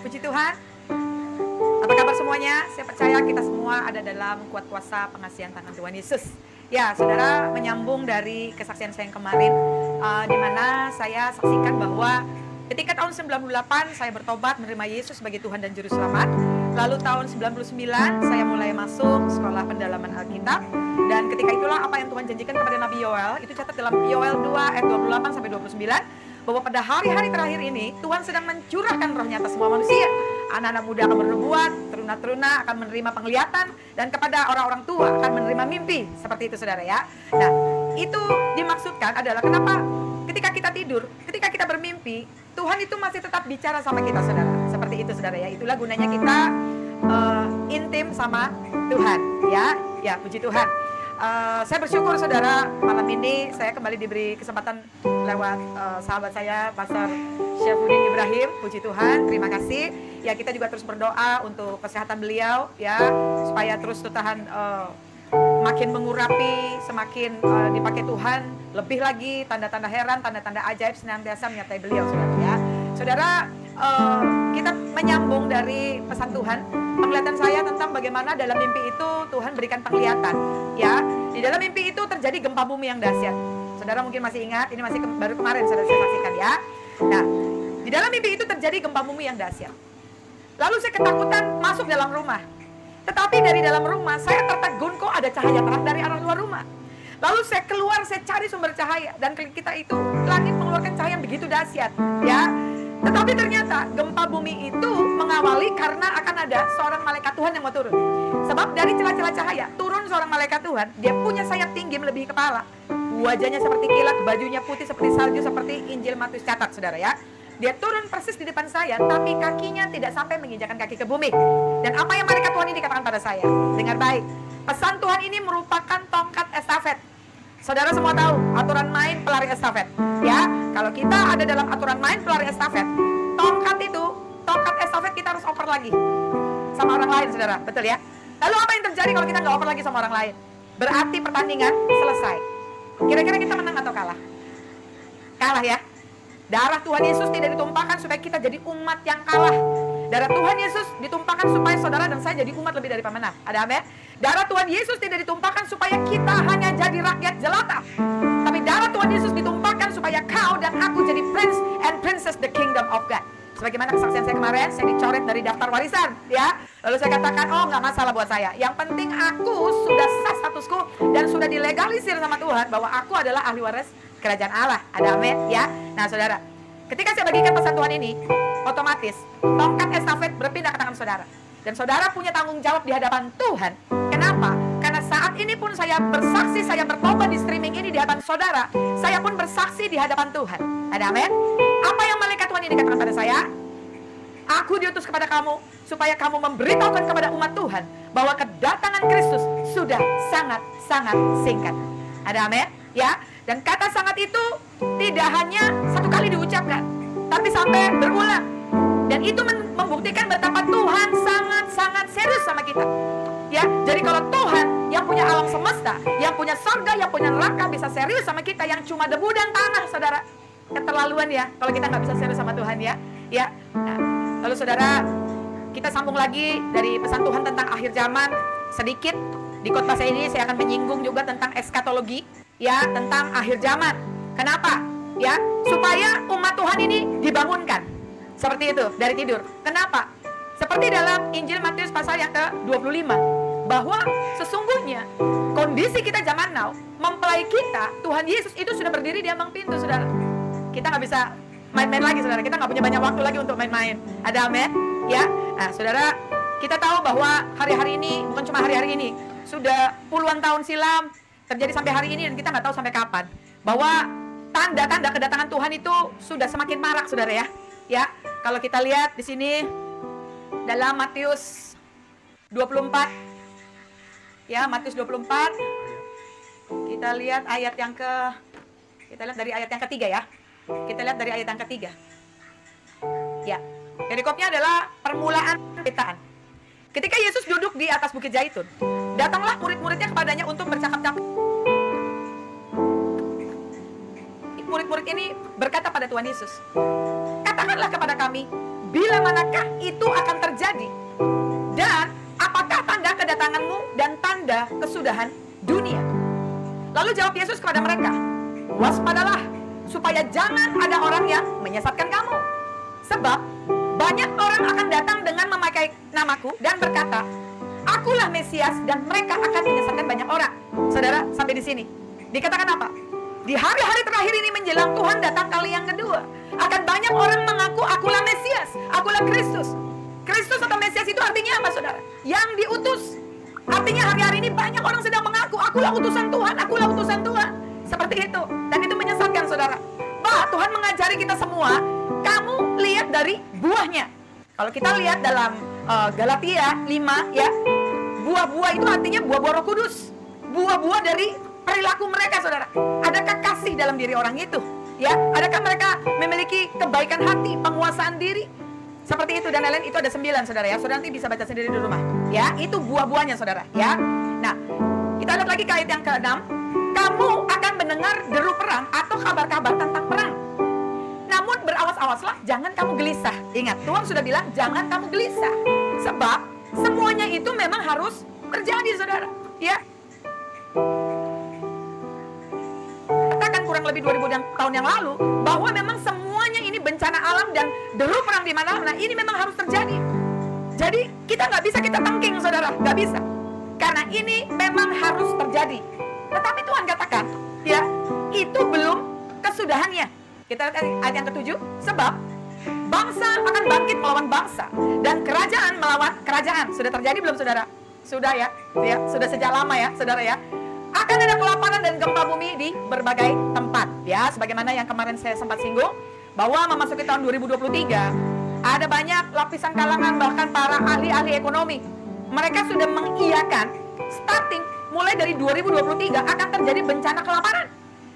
Puji Tuhan. Apa kabar semuanya? Saya percaya kita semua ada dalam kuat kuasa pengasihan tangan Tuhan Yesus. Ya, saudara, menyambung dari kesaksian saya yang kemarin, di mana saya saksikan bahwa ketika tahun 98 saya bertobat menerima Yesus sebagai Tuhan dan Juru Selamat. Lalu tahun 99 saya mulai masuk sekolah pendalaman Alkitab. Dan ketika itulah apa yang Tuhan janjikan kepada Nabi Yoel, itu catat dalam Yoel 2 ayat 28 sampai 29, bahwa pada hari-hari terakhir ini Tuhan sedang mencurahkan rohnya atas semua manusia. Anak-anak muda akan bernubuat, teruna-teruna akan menerima penglihatan, dan kepada orang-orang tua akan menerima mimpi. Seperti itu, saudara ya. Nah, itu dimaksudkan adalah kenapa ketika kita tidur, ketika kita bermimpi, Tuhan itu masih tetap bicara sama kita, saudara. Seperti itu, saudara ya. Itulah gunanya kita intim sama Tuhan, ya. Ya, puji Tuhan. Saya bersyukur, saudara, malam ini saya kembali diberi kesempatan lewat sahabat saya, Pastor Syafudin Ibrahim. Puji Tuhan, terima kasih. Ya, kita juga terus berdoa untuk kesehatan beliau, ya, supaya terus Tuhan makin mengurapi, semakin dipakai Tuhan, lebih lagi tanda-tanda heran, tanda-tanda ajaib senantiasa menyertai beliau, saudara ya. Saudara, kita menyambung dari pesan Tuhan. Penglihatan saya tentang bagaimana dalam mimpi itu Tuhan berikan penglihatan, ya. Di dalam mimpi itu terjadi gempa bumi yang dahsyat. Saudara mungkin masih ingat, ini masih baru kemarin saudara saya saksikan, ya. Nah, di dalam mimpi itu terjadi gempa bumi yang dahsyat. Lalu saya ketakutan masuk dalam rumah. Tetapi dari dalam rumah saya tertegun, kok ada cahaya terang dari arah luar rumah. Lalu saya keluar, saya cari sumber cahaya, dan kita itu langit mengeluarkan cahaya yang begitu dahsyat, ya. Tetapi ternyata gempa bumi itu mengawali karena akan ada seorang malaikat Tuhan yang mau turun. Sebab dari celah-celah cahaya turun seorang malaikat Tuhan. Dia punya sayap tinggi melebihi kepala. Wajahnya seperti kilat, bajunya putih seperti salju, seperti Injil Matius catat, saudara ya. Dia turun persis di depan saya, tapi kakinya tidak sampai menginjakkan kaki ke bumi. Dan apa yang malaikat Tuhan ini katakan pada saya? Dengar baik. Pesan Tuhan ini merupakan tongkat estafet. Saudara semua tahu aturan main pelari estafet, ya. Kalau kita ada dalam aturan main pelari estafet, tongkat estafet kita harus oper lagi sama orang lain, saudara, betul ya. Lalu apa yang terjadi kalau kita nggak oper lagi sama orang lain? Berarti pertandingan selesai. Kira-kira kita menang atau kalah? Kalah, ya. Darah Tuhan Yesus tidak ditumpahkan supaya kita jadi umat yang kalah. Darah Tuhan Yesus ditumpahkan supaya saudara dan saya jadi umat lebih dari pemenang. Ada amin? Darah Tuhan Yesus tidak ditumpahkan supaya kita hanya jadi rakyat jelata. Tapi darah Tuhan Yesus ditumpahkan supaya kau dan aku jadi prince and princess the kingdom of God. Sebagaimana kesaksian saya kemarin, saya dicoret dari daftar warisan, ya. Lalu saya katakan, oh nggak masalah buat saya. Yang penting aku sudah sah statusku dan sudah dilegalisir sama Tuhan bahwa aku adalah ahli waris kerajaan Allah. Ada amin, ya. Nah, saudara, ketika saya bagikan pesan Tuhan ini, otomatis tongkat estafet berpindah ke tangan saudara. Dan saudara punya tanggung jawab di hadapan Tuhan. Kenapa? Karena saat ini pun saya bersaksi, saya bertobat di streaming ini di hadapan saudara. Saya pun bersaksi di hadapan Tuhan. Ada amin? Apa yang malaikat Tuhan ini katakan pada saya? Aku diutus kepada kamu supaya kamu memberitahukan kepada umat Tuhan bahwa kedatangan Kristus sudah sangat-sangat singkat. Ada amin? Ya. Dan kata sangat itu tidak hanya satu kali diucapkan, tapi sampai berulang. Dan itu membuktikan betapa Tuhan sangat-sangat serius sama kita. Ya, jadi kalau Tuhan yang punya alam semesta, yang punya surga, yang punya neraka bisa serius sama kita yang cuma debu dan tanah, saudara. Keterlaluan ya kalau kita nggak bisa serius sama Tuhan, ya. Ya. Nah, lalu saudara, kita sambung lagi dari pesan Tuhan tentang akhir zaman. Sedikit di khotbah saya ini saya akan menyinggung juga tentang eskatologi, ya, tentang akhir zaman. Kenapa? Ya, supaya umat Tuhan ini dibangunkan. Seperti itu, dari tidur. Kenapa? Seperti dalam Injil Matius pasal yang ke-25, bahwa sesungguhnya kondisi kita zaman now mempelai kita, Tuhan Yesus itu sudah berdiri di ambang pintu, saudara. Kita nggak bisa main-main lagi, saudara. Kita nggak punya banyak waktu lagi untuk main-main. Ada amin? Ya. Nah, saudara, kita tahu bahwa hari-hari ini, bukan cuma hari-hari ini, sudah puluhan tahun silam terjadi sampai hari ini, dan kita nggak tahu sampai kapan, bahwa tanda-tanda kedatangan Tuhan itu sudah semakin marak, saudara ya. Ya, kalau kita lihat di sini dalam Matius 24, ya, Matius 24, kita lihat dari ayat yang ketiga, ya. Kita lihat dari ayat yang ketiga. Ya, perikopnya adalah permulaan pemberitaan. Ketika Yesus duduk di atas Bukit Zaitun, datanglah murid-muridnya kepadanya untuk bercakap-cakap. Murid-murid ini berkata pada Tuhan Yesus, katakanlah kepada kami, bila manakah itu akan terjadi? Dan apakah tanda kedatanganmu dan tanda kesudahan dunia? Lalu jawab Yesus kepada mereka, waspadalah, supaya jangan ada orang yang menyesatkan kamu. Sebab banyak orang akan datang dengan memakai namaku dan berkata, akulah Mesias, dan mereka akan menyesatkan banyak orang. Saudara, sampai di sini dikatakan apa? Di hari-hari terakhir ini menjelang Tuhan datang kali yang kedua, akan banyak orang mengaku akulah Mesias, akulah Kristus. Kristus atau Mesias itu artinya apa, saudara? Yang diutus. Artinya hari-hari ini banyak orang sedang mengaku, akulah utusan Tuhan, akulah utusan Tuhan. Seperti itu. Dan itu menyesatkan, saudara. Bah, Tuhan mengajari kita semua, kamu lihat dari buahnya. Kalau kita lihat dalam Galatia 5, ya, buah-buah itu artinya buah-buah Roh Kudus. Buah-buah dari perilaku mereka, saudara. Adakah kasih dalam diri orang itu? Ya, adakah mereka memiliki kebaikan hati, penguasaan diri? Seperti itu dan lain-lain. Itu ada 9, saudara ya. Saudara nanti bisa baca sendiri di rumah. Ya, itu buah-buahnya, saudara. Ya. Nah, kita lihat lagi ke ayat yang ke-6. Kamu akan mendengar deru perang atau kabar-kabar tentang perang. Namun berawas-awaslah, jangan kamu gelisah. Ingat, Tuhan sudah bilang jangan kamu gelisah. Sebab semuanya itu memang harus terjadi, saudara. Ya. Katakan kurang lebih 2000 tahun yang lalu bahwa memang semuanya ini bencana alam dan deru perang di mana-mana ini memang harus terjadi. Jadi kita nggak bisa kita tengking, saudara, nggak bisa. Karena ini memang harus terjadi. Tetapi Tuhan katakan, ya, itu belum kesudahannya. Kita lihat ayat yang ke-7. Sebab bangsa akan bangkit melawan bangsa dan kerajaan melawan kerajaan. Sudah terjadi belum, saudara? Sudah ya, ya, sudah sejak lama ya, saudara ya. Akan ada kelaparan dan gempa bumi di berbagai tempat. Ya, sebagaimana yang kemarin saya sempat singgung, bahwa memasuki tahun 2023, ada banyak lapisan kalangan, bahkan para ahli-ahli ekonomi. Mereka sudah mengiyakan, starting mulai dari 2023 akan terjadi bencana kelaparan.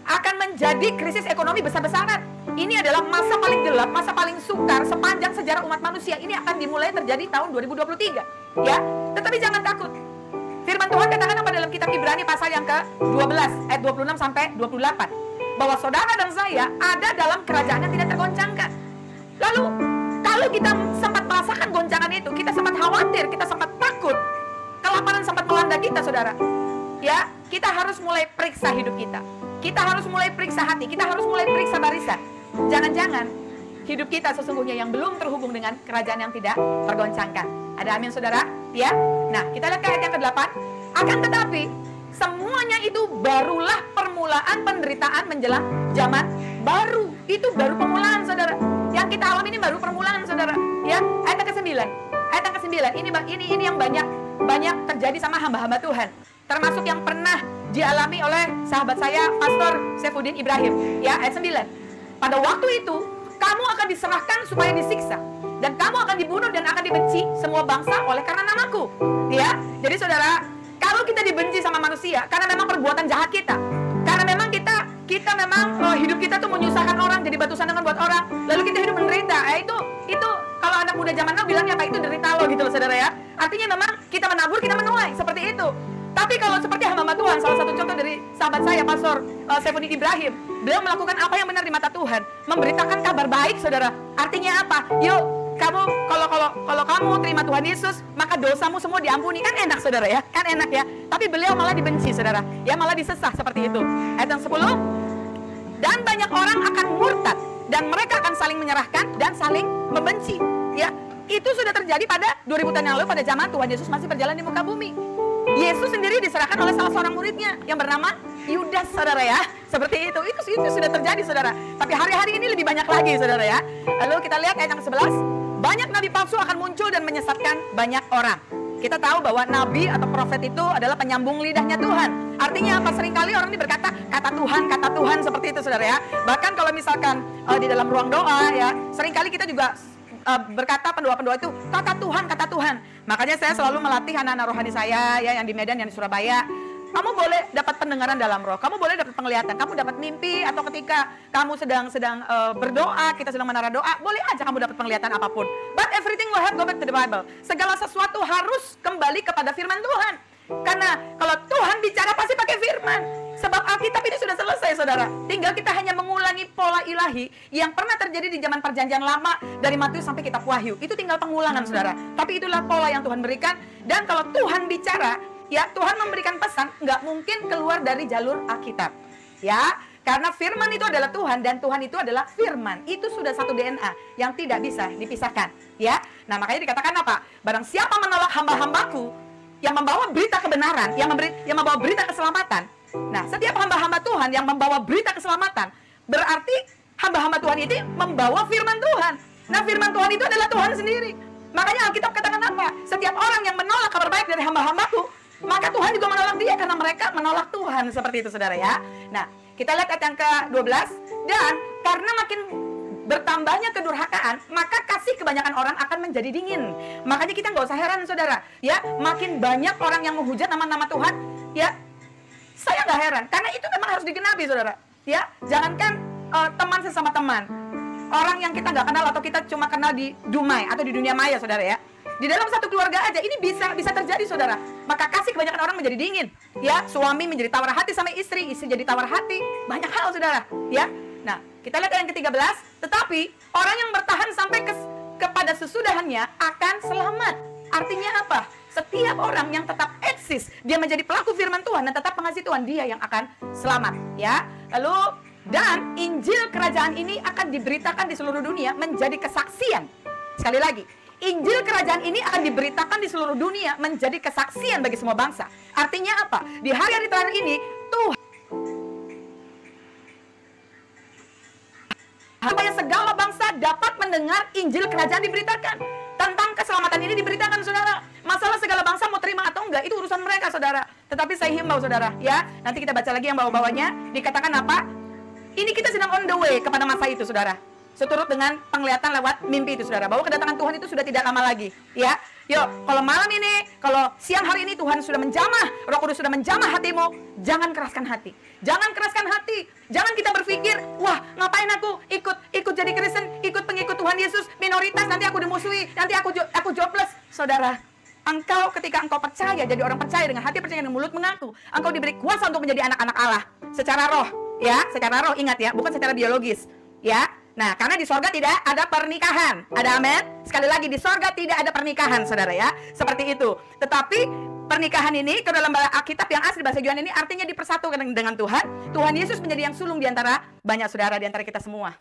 Akan menjadi krisis ekonomi besar-besaran. Ini adalah masa paling gelap, masa paling sukar sepanjang sejarah umat manusia. Ini akan dimulai terjadi tahun 2023. Ya, tetapi jangan takut. Firman Tuhan katakan apa dalam kitab Ibrani pasal yang ke-12 ayat 26 sampai 28, bahwa saudara dan saya ada dalam kerajaan yang tidak tergoncangkan. Lalu kalau kita sempat merasakan goncangan itu, kita sempat khawatir, kita sempat takut, kelaparan sempat melanda kita, saudara. Ya, kita harus mulai periksa hidup kita. Kita harus mulai periksa hati, kita harus mulai periksa barisan. Jangan-jangan hidup kita sesungguhnya yang belum terhubung dengan kerajaan yang tidak tergoncangkan. Ada amin, saudara? Ya. Nah, kita lihat ke ayat yang ke-8. Akan tetapi semuanya itu barulah permulaan penderitaan menjelang zaman baru. Itu baru permulaan, saudara. Yang kita alami ini baru permulaan, saudara. Ya, ayat yang ke-9. Ayat yang ke-9 ini yang banyak terjadi sama hamba-hamba Tuhan. Termasuk yang pernah dialami oleh sahabat saya, Pastor Saifuddin Ibrahim. Ya, ayat 9. Pada waktu itu kamu akan diserahkan supaya disiksa, dan kamu akan dibunuh dan akan dibenci semua bangsa oleh karena namaku. Ya, jadi saudara, kalau kita dibenci sama manusia karena memang perbuatan jahat kita, karena memang kita memang hidup kita tuh menyusahkan orang, jadi batu sandungan buat orang, lalu kita hidup menderita. Itu kalau anak muda zaman now bilangnya apa, itu derita lo gitu loh, saudara ya. Artinya memang kita menabur, kita menuai, seperti itu. Tapi kalau seperti hamba Tuhan, salah satu contoh dari sahabat saya, Pastor Saifuddin Ibrahim, beliau melakukan apa yang benar di mata Tuhan, memberitakan kabar baik, saudara. Artinya apa? Yuk, kamu kalau kamu terima Tuhan Yesus, maka dosamu semua diampuni. Kan enak, saudara ya, kan enak ya. Tapi beliau malah dibenci, saudara. Ya, malah disesah seperti itu. Ayat yang 10. Dan banyak orang akan murtad, dan mereka akan saling menyerahkan dan saling membenci. Ya, itu sudah terjadi pada 2000 tahun yang lalu, pada zaman Tuhan Yesus masih berjalan di muka bumi. Yesus sendiri diserahkan oleh salah seorang muridnya yang bernama Yudas, saudara ya. Seperti itu sudah terjadi, saudara. Tapi hari-hari ini lebih banyak lagi, saudara ya. Lalu kita lihat ayat yang ke-11. Banyak nabi palsu akan muncul dan menyesatkan banyak orang. Kita tahu bahwa nabi atau profet itu adalah penyambung lidahnya Tuhan. Artinya apa? Seringkali orang ini berkata kata Tuhan seperti itu, saudara ya. Bahkan kalau misalkan di dalam ruang doa ya, seringkali kita juga berkata pendoa-pendoa itu kata Tuhan. Makanya saya selalu melatih anak-anak rohani saya ya, yang di Medan, yang di Surabaya. Kamu boleh dapat pendengaran dalam roh, kamu boleh dapat penglihatan, kamu dapat mimpi, atau ketika kamu sedang berdoa, kita sedang menara doa, boleh aja kamu dapat penglihatan apapun. But everything will have go back to the Bible. Segala sesuatu harus kembali kepada firman Tuhan. Karena kalau Tuhan bicara pasti pakai firman. Sebab Alkitab ini sudah selesai, saudara. Tinggal kita hanya mengulangi pola ilahi yang pernah terjadi di zaman perjanjian lama dari Matius sampai kitab Wahyu. Itu tinggal pengulangan, saudara. Tapi itulah pola yang Tuhan berikan. Dan kalau Tuhan bicara, ya Tuhan memberikan pesan, nggak mungkin keluar dari jalur Alkitab. Ya, karena firman itu adalah Tuhan dan Tuhan itu adalah firman. Itu sudah satu DNA yang tidak bisa dipisahkan. Ya, nah makanya dikatakan apa? Barang siapa menolak hamba-hambaku yang membawa berita kebenaran, yang membawa berita keselamatan. Nah, setiap hamba-hamba Tuhan yang membawa berita keselamatan, berarti hamba-hamba Tuhan itu membawa firman Tuhan. Nah, firman Tuhan itu adalah Tuhan sendiri. Makanya Alkitab katakan apa? Setiap orang yang menolak kabar baik dari hamba-hambaku, maka Tuhan juga menolak dia karena mereka menolak Tuhan. Seperti itu, saudara ya. Nah, kita lihat ayat yang ke-12. Dan karena makin bertambahnya kedurhakaan, maka kasih kebanyakan orang akan menjadi dingin. Makanya kita nggak usah heran, saudara. Ya, makin banyak orang yang menghujat nama-nama Tuhan. Ya, saya nggak heran. Karena itu memang harus digenapi, saudara. Ya, jangankan teman sesama teman, orang yang kita nggak kenal atau kita cuma kenal di Dumai atau di dunia maya, saudara ya. Di dalam satu keluarga aja ini bisa terjadi, saudara. Maka kasih kebanyakan orang menjadi dingin. Ya, suami menjadi tawar hati sama istri jadi tawar hati. Banyak hal, saudara. Ya. Nah, kita lihat yang ke-13. Tetapi orang yang bertahan sampai kepada sesudahannya akan selamat. Artinya apa? Setiap orang yang tetap eksis, dia menjadi pelaku firman Tuhan dan tetap mengasihi Tuhan, dia yang akan selamat. Ya. Lalu, dan Injil kerajaan ini akan diberitakan di seluruh dunia menjadi kesaksian. Sekali lagi, Injil kerajaan ini akan diberitakan di seluruh dunia menjadi kesaksian bagi semua bangsa. Artinya apa? Di hari-hari terakhir ini, Tuhan supaya segala bangsa dapat mendengar Injil kerajaan diberitakan. Tentang keselamatan ini diberitakan, saudara. Masalah segala bangsa mau terima atau enggak, itu urusan mereka, saudara. Tetapi saya himbau, saudara, ya. Nanti kita baca lagi yang bawah-bawahnya. Dikatakan apa? Ini kita sedang on the way kepada masa itu, saudara. Seturut dengan penglihatan lewat mimpi itu, saudara, bahwa kedatangan Tuhan itu sudah tidak lama lagi. Ya, yuk, kalau malam ini, kalau siang hari ini Tuhan sudah menjamah, Roh Kudus sudah menjamah hatimu, jangan keraskan hati. Jangan keraskan hati. Jangan kita berpikir, wah, ngapain aku ikut jadi Kristen, ikut pengikut Tuhan Yesus, minoritas, nanti aku dimusuhi, nanti aku jobless. Saudara, ketika engkau percaya, jadi orang percaya dengan hati percaya dan mulut mengaku, engkau diberi kuasa untuk menjadi anak-anak Allah secara roh, ya, secara roh, ingat ya, bukan secara biologis, ya. Nah, karena di sorga tidak ada pernikahan. Ada amin? Sekali lagi, di sorga tidak ada pernikahan, saudara ya. Seperti itu. Tetapi pernikahan ini, kalau dalam Alkitab yang asli bahasa Yunani ini artinya dipersatukan dengan Tuhan. Tuhan Yesus menjadi yang sulung di antara banyak saudara, di antara kita semua.